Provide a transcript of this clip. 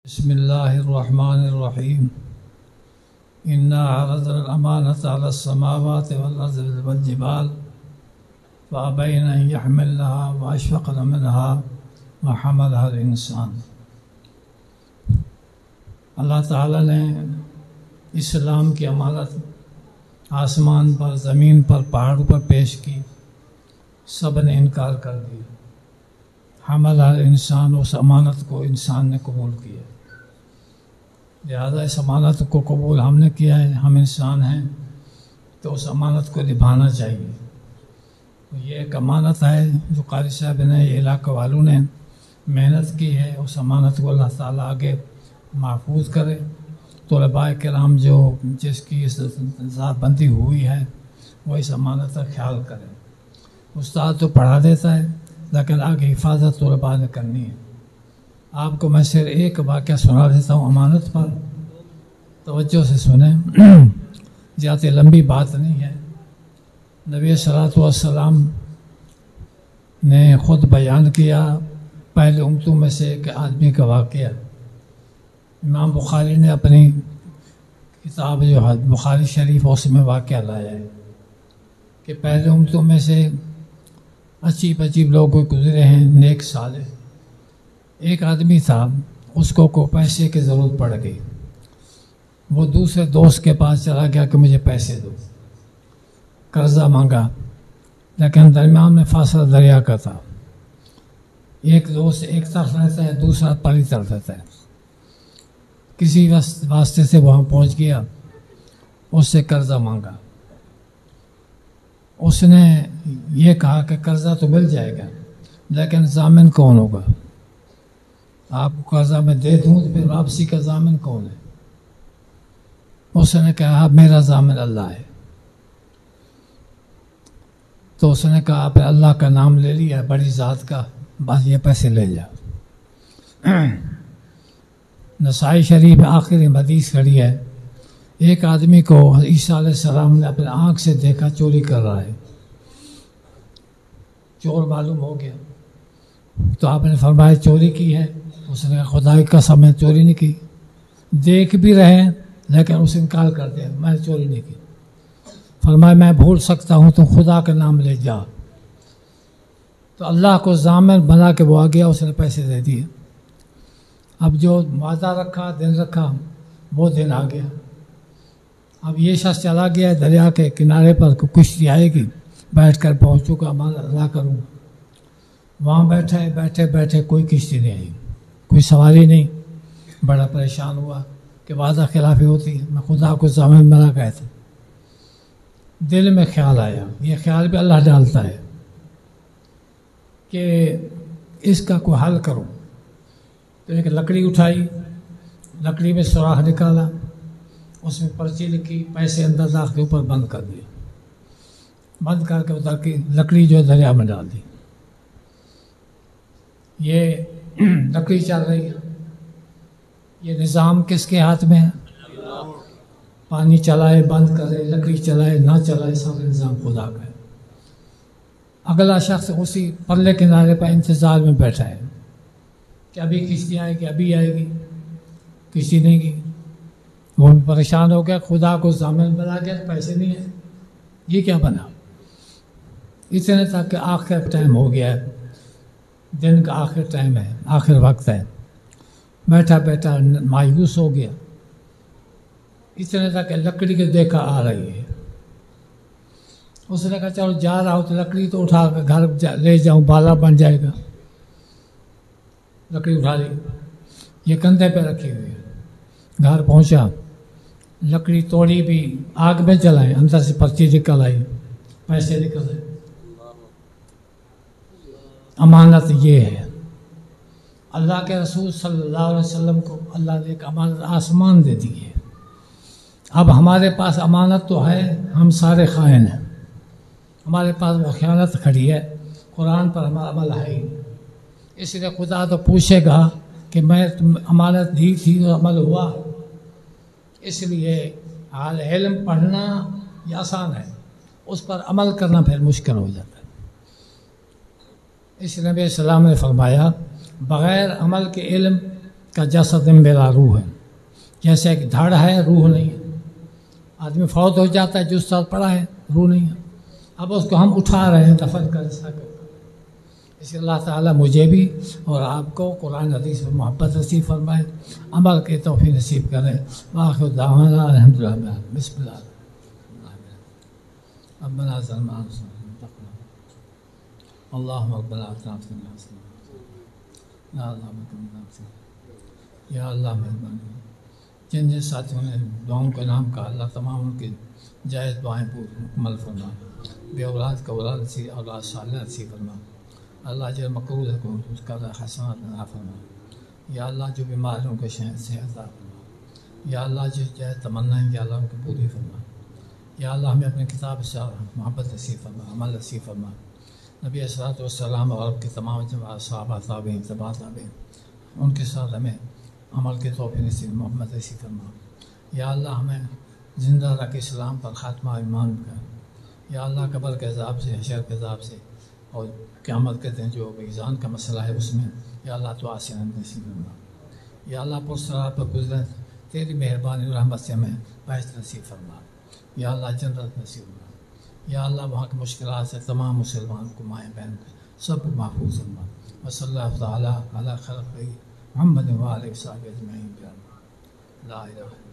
بسم اللہ الرحمن الرحیم انا عرضنا الامانة على السماوات والارض والجبال فابین ان يحملنها واشفقن منها وحملها الانسان۔ اللہ تعالیٰ نے اسلام کی امانت آسمان پر، زمین پر، پہاڑوں پر پیش کی، سب نے انکار کر دیا۔ حمل الانسان، اس امانت کو انسان نے قبول کیا، لہذا اس امانت کو قبول ہم نے کیا ہے، ہم انسان ہیں تو اس امانت کو نبھانا چاہیے۔ یہ ایک امانت ہے جو قاری صاحب نے، یہ علاقہ والوں نے محنت کی ہے، اس امانت کو اللہ تعالیٰ آگے محفوظ کرے۔ طلباء کرام جو جس کی ذات بندی ہوئی ہے وہ اس امانت کا خیال کرے۔ استاد تو پڑھا دیتا ہے لیکن آگے حفاظت طلباء نے کرنی ہے۔ آپ کو میں صرف ایک واقعہ سنا دیتا ہوں امانت پر، توجہ سے سنیں، زیادہ لمبی بات نہیں ہے۔ نبی صلی اللہ علیہ وسلم نے خود بیان کیا پہلے امتوں میں سے ایک آدمی کا واقعہ۔ امام بخاری نے اپنی کتاب جو ہے بخاری شریف اس میں واقعہ لایا ہے کہ پہلے امتوں میں سے عجیب لوگ گزرے ہیں، نیک صالح۔ ایک آدمی تھا، اس کو پیسے کی ضرورت پڑ گئی، وہ دوسرے دوست کے پاس چلا گیا کہ مجھے پیسے دو، قرضہ مانگا، لیکن درمیان میں فاصلہ دریا کا تھا۔ ایک دوست ایک طرف رہتا ہے، دوسرا پلی طرف رہتا ہے۔ کسی واسطے سے وہاں پہنچ گیا، اس سے قرضہ مانگا۔ اس نے یہ کہا کہ قرضہ تو مل جائے گا لیکن ضامن کون ہوگا؟ آپ کو قرضہ میں دے دوں تو پھر واپسی کا ضامن کون ہے؟ اس نے کہا میرا ضامن اللہ ہے۔ تو اس نے کہا آپ نے اللہ کا نام لے لیا، بڑی ذات کا، بس یہ پیسے لے جاؤ۔ نسائی شریف میں آخری حدیث کھڑی ہے، ایک آدمی کو عیسیٰ علیہ السلام نے اپنے آنکھ سے دیکھا چوری کر رہا ہے، چور معلوم ہو گیا۔ تو آپ نے فرمایا چوری کی ہے؟ اس نے کہا خدا کی قسم میں چوری نہیں کی۔ دیکھ بھی رہے لیکن اس انکار کر دیا، میں نے چوری نہیں کی۔ فرمایا میں بھول سکتا ہوں، تو خدا کا نام لے جا۔ تو اللہ کو ضامن بنا کے وہ آ گیا، اس نے پیسے دے دیے۔ اب جو وعدہ رکھا، دن رکھا، وہ دن آ گیا۔ اب یہ شخص چلا گیا دریا کے کنارے پر، کشتی آئے گی، بیٹھ کر پہنچوں گا، ادا کروں گا۔ وہاں بیٹھے کوئی کشتی نہیں آئی، کوئی سواری نہیں۔ بڑا پریشان ہوا کہ وعدہ خلافی ہوتی ہے، میں خدا کو ضامن بنا گیا تھا۔ دل میں خیال آیا، یہ خیال بھی اللہ ڈالتا ہے کہ اس کا کوئی حل کروں۔ تو ایک لکڑی اٹھائی، لکڑی میں سوراخ نکالا، اس میں پرچی لکھی، پیسے اندر داخل کے اوپر بند کر دیا، بند کر کے اتر کے لکڑی جو دریا میں ڈال دی۔ یہ لکڑی چل رہی ہے، یہ نظام کس کے ہاتھ میں ہے؟ پانی چلائے، بند کرے، لکڑی چلائے، نہ چلائے، سب نظام خدا کا ہے۔ اگلا شخص اسی پرلے کنارے پر انتظار میں بیٹھا ہے کہ ابھی کشتی آئے گی، ابھی آئے گی، کشتی نہیں گئی۔ وہ بھی پریشان ہو گیا، خدا کو ضامن بنا گیا، پیسے نہیں ہیں، یہ کیا بنا؟ اتنے تک کہ آخر ٹائم ہو گیا ہے، دن کا آخر ٹائم ہے، آخر وقت ہے۔ بیٹھا مایوس ہو گیا، اتنے تک کہ لکڑی کے دیکھا آ رہی ہے۔ اس نے کہا چلو جا رہا ہوں تو لکڑی تو اٹھا کر گھر لے جاؤں، بالا بن جائے گا۔ لکڑی اٹھا لی، یہ کندھے پہ رکھی ہوئی ہے۔ گھر پہنچا، لکڑی توڑی بھی، آگ میں جلائے، اندر سے پرچی نکل آئی، پیسے نکل آئے۔ امانت یہ ہے۔ اللہ کے رسول صلی اللہ علیہ وسلم کو اللہ نے ایک امانت آسمان دے دی ہے۔ اب ہمارے پاس امانت تو ہے، ہم سارے خائن ہیں، ہمارے پاس وہ خیانت کھڑی ہے، قرآن پر ہمارا عمل ہے ہی۔ اس لیے خدا تو پوچھے گا کہ میں تم امانت دی تھی اور عمل ہوا؟ اس لیے علم پڑھنا یہ آسان ہے، اس پر عمل کرنا پھر مشکل ہو جاتا ہے۔ اس نبی السلام نے فرمایا بغیر عمل کے علم کا جسد بلا روح ہے، جیسے ایک دھڑ ہے روح نہیں ہے. آدمی فوت ہو جاتا ہے، جو استاد پڑھا ہے روح نہیں ہے، اب اس کو ہم اٹھا رہے ہیں دفن کر سکتے. اس لیے اللہ تعالیٰ مجھے بھی اور آپ کو قرآن حدیث میں محبت نصیب فرمائے، عمل کے توفیق نصیب کرے. وآخر دعوانا الحمد للہ. بسم اللہ. ربنا ظلمنا انفسنا اللهم ربنا آتنا في الدنيا حسنة یا اللہ یا اللہ مہربانی. جن جن ساتھیوں نے دعاؤں کا نام کہا، اللہ تمام ان کی جائز دعائیں مکمل فرما. بے اولاد کا اولاد نصیب، اولاد صالحہ نصیب فرما. اللہ جو مقبول ہے کو اس کا حسنات عطا فرما. یا اللہ جو بیمار ہیں ان کو صحت عطا فرما. یا اللہ جو جائز تمنا ہے یا اللہ ان کو پوری فرما. یا اللہ ہمیں اپنے کتاب سے محبت نصیب فرما، عمل نصیب فرما. نبی صلی والسلام اور آپ کے تمام صحابہ تابعین تبع تابعین ان کے ساتھ ہمیں عمل کے توفیق نصیب محمد نصیب فرما. یا اللہ ہمیں زندہ رکھ اسلام پر خاتمہ ایمان کر. یا اللہ قبر کے عذاب سے، حشر کے عذاب سے اور قیامت کے دن جو میزان کا مسئلہ ہے اس میں یا اللہ تو آسان نصیب فرما. یا اللہ پرسرات پر گزرے تیری مہربانی اور رحمت سے ہمیں بہشت نصیب فرما. یا اللہ جنت نصیب فرما. یا اللہ وہاں کی مشکلات سے تمام مسلمان کو مائیں بہن سب کو محفوظ فرما. وصلی اللہ تعالیٰ علی خلقہ محمد و آلہ و صحبہ اجمعین. لا الہ